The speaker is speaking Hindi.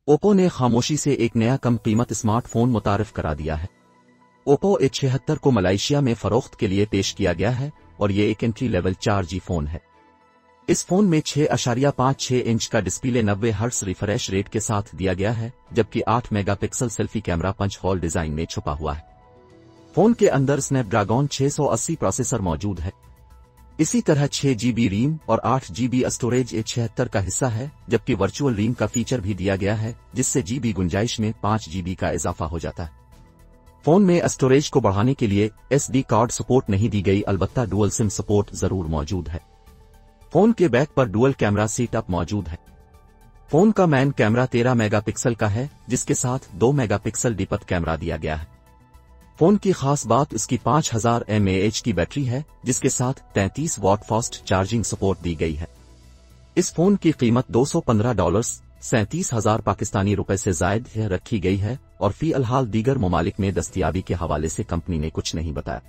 ओप्पो ने खामोशी से एक नया कम कीमत स्मार्टफोन मुतारिफ करा दिया है। ओप्पो A76 को मलेशिया में फरोख्त के लिए पेश किया गया है और ये एक एंट्री लेवल 4G फोन है। इस फोन में 6.56 इंच का डिस्प्ले 90 हर्ट्ज रिफ्रेश रेट के साथ दिया गया है, जबकि 8 megapixel selfie camera punch hole design में छुपा हुआ है। फोन के अंदर स्नैपड्रैगन 680 प्रोसेसर मौजूद है। इसी तरह 6GB रैम और 8GB स्टोरेज A76 का हिस्सा है, जबकि वर्चुअल रैम का फीचर भी दिया गया है, जिससे GB गुंजाइश में 5GB का इजाफा हो जाता है। फोन में स्टोरेज को बढ़ाने के लिए SD कार्ड सपोर्ट नहीं दी गई, अलबत्ता डुअल सिम सपोर्ट जरूर मौजूद है। फोन के बैक पर डुअल कैमरा सेटअप मौजूद है। फोन का मैन कैमरा 13 मेगापिक्सल का है, जिसके साथ 2 मेगापिक्सल डेप्थ कैमरा दिया गया है। फोन की खास बात इसकी 5000 mAh की बैटरी है, जिसके साथ 33 वॉट फास्ट चार्जिंग सपोर्ट दी गई है। इस फोन की कीमत $215 37,000 पाकिस्तानी रुपए से जायद रखी गई है और फी अलहाल दीगर ममालिक में दस्तयाबी के हवाले से कंपनी ने कुछ नहीं बताया।